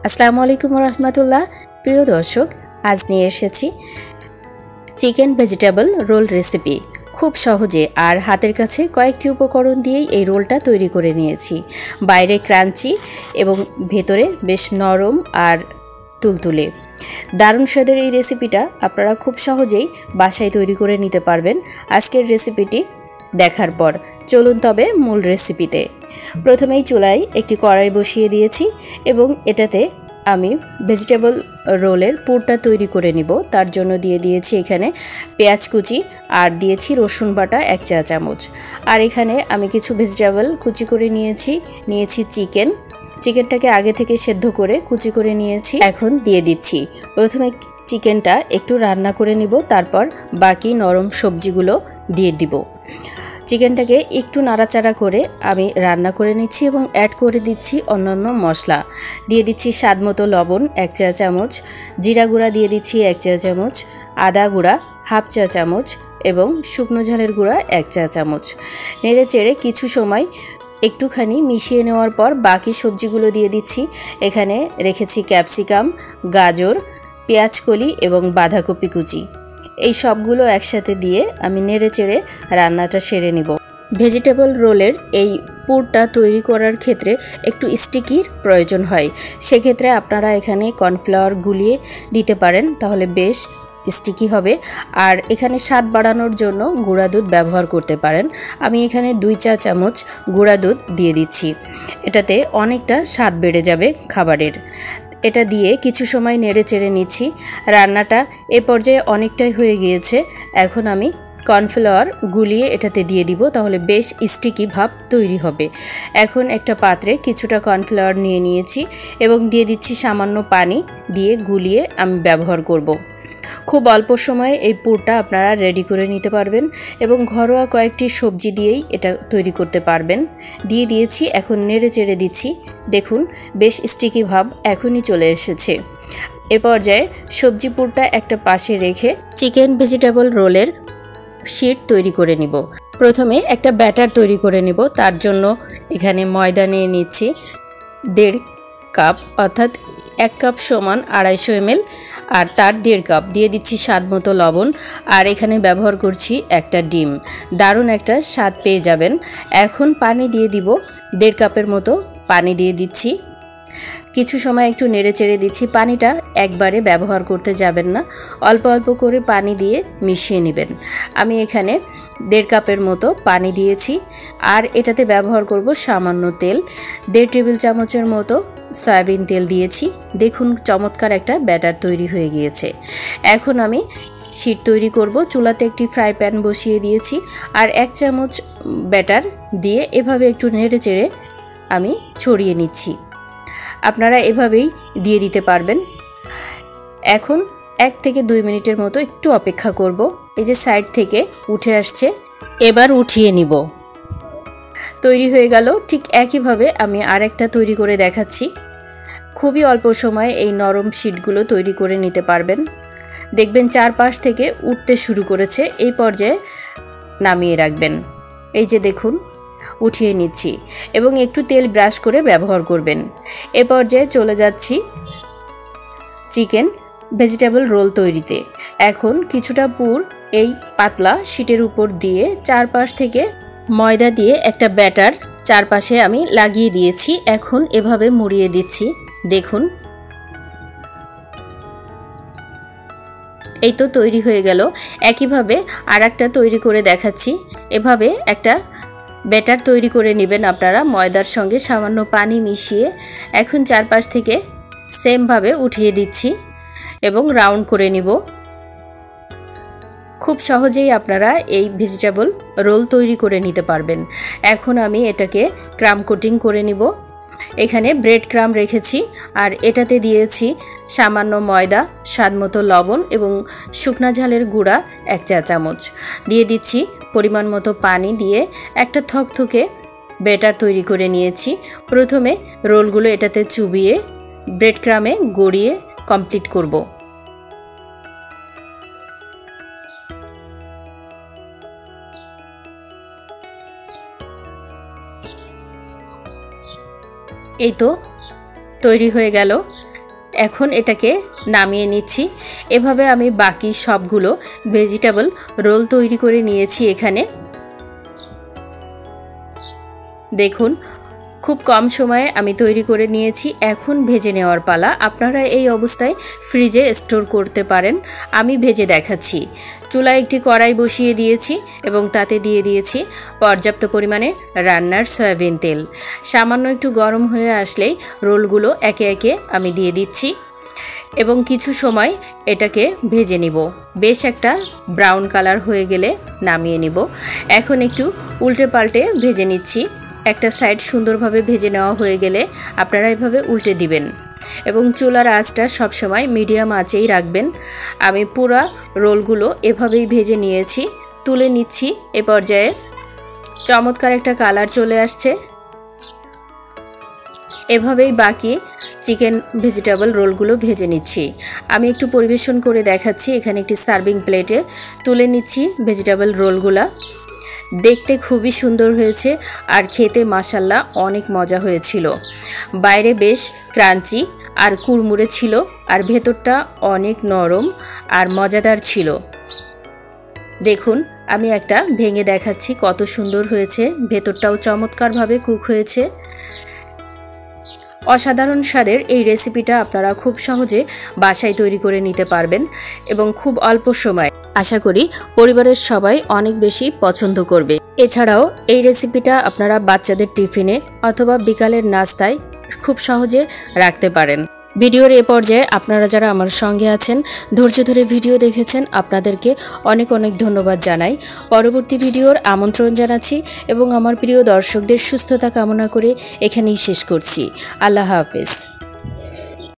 আসসালামু আলাইকুম রহমতুল্লাহ। প্রিয় দর্শক, আজ নিয়ে এসেছি চিকেন ভেজিটেবল রোল রেসিপি। খুব সহজে আর হাতের কাছে কয়েকটি উপকরণ দিয়েই এই রোলটা তৈরি করে নিয়েছি। বাইরে ক্রাঞ্চি এবং ভেতরে বেশ নরম আর তুলতুলে। দারুণ স্বাদের এই রেসিপিটা আপনারা খুব সহজেই বাসায় তৈরি করে নিতে পারবেন আজকের রেসিপিটি দেখার পর। চলুন তবে মূল রেসিপিতে। প্রথমেই চুলায় একটি কড়াই বসিয়ে দিয়েছি এবং এটাতে আমি ভেজিটেবল রোলের পুরটা তৈরি করে নিব। তার জন্য দিয়ে দিয়েছি এখানে পেঁয়াজ কুচি আর দিয়েছি রসুন বাটা 1 চা চামচ। আর এখানে আমি কিছু ভেজিটেবল কুচি করে নিয়েছি চিকেনটাকে আগে থেকে সেদ্ধ করে কুচি করে নিয়েছি। এখন দিয়ে দিচ্ছি। প্রথমে চিকেনটা একটু রান্না করে নিব, তারপর বাকি নরম সবজিগুলো দিয়ে দিব। চিকেনটাকে একটু নাড়াচাড়া করে আমি রান্না করে নিচ্ছি এবং অ্যাড করে দিচ্ছি অন্যান্য মশলা। দিয়ে দিচ্ছি স্বাদমতো লবণ 1 চা চামচ, জিরা গুঁড়া দিয়ে দিচ্ছি 1 চা চামচ, আদা গুঁড়া 1/2 চা চামচ এবং শুকনো ঝালের গুঁড়া 1 চা চামচ। নেড়ে চেড়ে কিছু সময় একটুখানি মিশিয়ে নেওয়ার পর বাকি সবজিগুলো দিয়ে দিচ্ছি। এখানে রেখেছি ক্যাপসিকাম, গাজর, পেঁয়াজকলি এবং বাঁধাকপি কুচি। এই সবগুলো একসাথে দিয়ে আমি নেড়ে চেড়ে রান্নাটা সেরে নিব। ভেজিটেবল রোলের এই পুরটা তৈরি করার ক্ষেত্রে একটু স্টিকির প্রয়োজন হয়। সেক্ষেত্রে আপনারা এখানে কর্নফ্লাওয়ার গুলিয়ে দিতে পারেন, তাহলে বেশ স্টিকি হবে। আর এখানে স্বাদ বাড়ানোর জন্য গুঁড়া দুধ ব্যবহার করতে পারেন। আমি এখানে 2 চা চামচ গুঁড়া দুধ দিয়ে দিচ্ছি। এটাতে অনেকটা স্বাদ বেড়ে যাবে খাবারের। এটা দিয়ে কিছু সময় নেড়ে চেড়ে নিচ্ছি। রান্নাটা এ পর্যায়ে অনেকটাই হয়ে গিয়েছে। এখন আমি কর্নফ্লাওয়ার গুলিয়ে এটাতে দিয়ে দিব, তাহলে বেশ স্টিকি ভাব তৈরি হবে। এখন একটা পাত্রে কিছুটা কর্নফ্লাওয়ার নিয়ে নিয়েছি এবং দিয়ে দিচ্ছি সামান্য পানি, দিয়ে গুলিয়ে আমি ব্যবহার করব। খুব অল্প সময়ে এই পুরটা আপনারা রেডি করে নিতে পারবেন এবং ঘরোয়া কয়েকটি সবজি দিয়েই এটা তৈরি করতে পারবেন। দিয়ে দিয়েছি, এখন নেড়ে চেড়ে দিচ্ছি। দেখুন বেশ স্টিকি ভাব এখনই চলে এসেছে। এ পর্যায়ে সবজি পুরটা একটা পাশে রেখে চিকেন ভেজিটেবল রোলের শীট তৈরি করে নিব। প্রথমে একটা ব্যাটার তৈরি করে নিব। তার জন্য এখানে ময়দা নিয়ে নিচ্ছি 1.5 কাপ, অর্থাৎ 1 কাপ সমান 250 ml, আর তার 1.5 কাপ দিয়ে দিচ্ছি স্বাদমতো লবণ। আর এখানে ব্যবহার করছি একটা ডিম। দারুণ একটা স্বাদ পেয়ে যাবেন। এখন পানি দিয়ে দিব, 1.5 কাপের মতো পানি দিয়ে দিচ্ছি। কিছু সময় একটু নেড়ে চেড়ে দিচ্ছি। পানিটা একবারে ব্যবহার করতে যাবেন না, অল্প অল্প করে পানি দিয়ে মিশিয়ে নেবেন। আমি এখানে 1.5 কাপের মতো পানি দিয়েছি। আর এটাতে ব্যবহার করব সামান্য তেল, 1.5 টেবিল চামচের মতো সয়াবিন তেল দিয়েছি। দেখুন চমৎকার একটা ব্যাটার তৈরি হয়ে গিয়েছে। এখন আমি শীট তৈরি করব। চুলাতে একটি ফ্রাই প্যান বসিয়ে দিয়েছি আর 1 চামচ ব্যাটার দিয়ে এভাবে একটু নেড়ে চেড়ে আমি ছড়িয়ে নিচ্ছি। আপনারা এভাবেই দিয়ে দিতে পারবেন। এখন 1 থেকে 2 মিনিটের মতো একটু অপেক্ষা করব। এই যে সাইড থেকে উঠে আসছে, এবার উঠিয়ে নিব। তৈরি হয়ে গেল। ঠিক একইভাবে আমি আরেকটা তৈরি করে দেখাচ্ছি। খুবই অল্প সময়ে এই নরম শীটগুলো তৈরি করে নিতে পারবেন। দেখবেন চারপাশ থেকে উঠতে শুরু করেছে, এই পর্যায়ে নামিয়ে রাখবেন। এই যে দেখুন উঠিয়ে নিচ্ছি এবং একটু তেল ব্রাশ করে ব্যবহার করবেন। এ পর্যায়ে চলে যাচ্ছি চিকেন ভেজিটেবল রোল তৈরিতে। এখন কিছুটা পুর এই পাতলা শীটের উপর দিয়ে চারপাশ থেকে ময়দা দিয়ে একটা ব্যাটার চারপাশে আমি লাগিয়ে দিয়েছি। এখন এভাবে মুড়িয়ে দিচ্ছি। দেখুন এই তো তৈরি হয়ে গেল। একইভাবে আরেকটা তৈরি করে দেখাচ্ছি। এভাবে একটা ব্যাটার তৈরি করে নেবেন আপনারা ময়দার সঙ্গে সামান্য পানি মিশিয়ে। এখন চারপাশ থেকে সেমভাবে উঠিয়ে দিচ্ছি এবং রাউন্ড করে নিব। খুব সহজেই আপনারা এই ভেজিটেবল রোল তৈরি করে নিতে পারবেন। এখন আমি এটাকে ক্রাম কোটিং করে নিব। এখানে ব্রেড ক্রাম রেখেছি আর এটাতে দিয়েছি সামান্য ময়দা, স্বাদমতো লবণ এবং শুকনা ঝালের গুঁড়া 1 চা চামচ। দিয়ে দিচ্ছি পরিমাণ মতো পানি দিয়ে একটা থকথকে ব্যাটার তৈরি করে নিয়েছি। প্রথমে রোলগুলো এটাতে চুবিয়ে ব্রেড ক্রামে গড়িয়ে কমপ্লিট করব। এই তো তৈরি হয়ে গেল। এখন এটাকে নামিয়ে নিচ্ছি। এভাবে আমি বাকি সবগুলো ভেজিটেবল রোল তৈরি করে নিয়েছি। এখানে দেখুন খুব কম সময়ে আমি তৈরি করে নিয়েছি। এখন ভেজে নেওয়ার পালা। আপনারা এই অবস্থায় ফ্রিজে স্টোর করতে পারেন। আমি ভেজে দেখাচ্ছি। চুলায় একটি কড়াই বসিয়ে দিয়েছি এবং তাতে দিয়ে দিয়েছি পর্যাপ্ত পরিমাণে রান্নার সয়াবিন তেল। সামান্য একটু গরম হয়ে আসলেই রোলগুলো একে একে আমি দিয়ে দিচ্ছি এবং কিছু সময় এটাকে ভেজে নিব। বেশ একটা ব্রাউন কালার হয়ে গেলে নামিয়ে নিব। এখন একটু উল্টে পাল্টে ভেজে নিচ্ছি। একটা সাইড সুন্দরভাবে ভেজে নেওয়া হয়ে গেলে আপনারা এভাবে উল্টে দিবেন এবং চুলার আঁচটা সবসময় মিডিয়াম আঁচেই রাখবেন। আমি পুরো রোলগুলো এভাবেই ভেজে নিয়েছি, তুলে নিচ্ছি। এ পর্যায়ে চমৎকার একটা কালার চলে আসছে। এভাবেই বাকি চিকেন ভেজিটেবল রোলগুলো ভেজে নিচ্ছি। আমি একটু পরিবেশন করে দেখাচ্ছি। এখানে একটি সার্ভিং প্লেটে তুলে নিচ্ছি ভেজিটেবল রোলগুলা। দেখতে খুবই সুন্দর হয়েছে আর খেতে মাশাল্লাহ অনেক মজা হয়েছিল। বাইরে বেশ ক্রাঞ্চি আর কুড়মুড়ে ছিল আর ভেতরটা অনেক নরম আর মজাদার ছিল। দেখুন আমি একটা ভেঙে দেখাচ্ছি, কত সুন্দর হয়েছে। ভেতরটাও চমৎকারভাবে কুক হয়েছে। অসাধারণ স্বাদের এই রেসিপিটা আপনারা খুব সহজে বাসায় তৈরি করে নিতে পারবেন এবং খুব অল্প সময়। আশা করি পরিবারের সবাই অনেক বেশি পছন্দ করবে। এছাড়াও এই রেসিপিটা আপনারা বাচ্চাদের টিফিনে অথবা বিকালের নাস্তায় খুব সহজে রাখতে পারেন। ভিডিওর এ পর্যায়ে আপনারা যারা আমার সঙ্গে আছেন, ধৈর্য ধরে ভিডিও দেখেছেন, আপনাদেরকে অনেক অনেক ধন্যবাদ জানাই। পরবর্তী ভিডিওর আমন্ত্রণ জানাচ্ছি এবং আমার প্রিয় দর্শকদের সুস্থতা কামনা করে এখানেই শেষ করছি। আল্লাহ হাফেজ।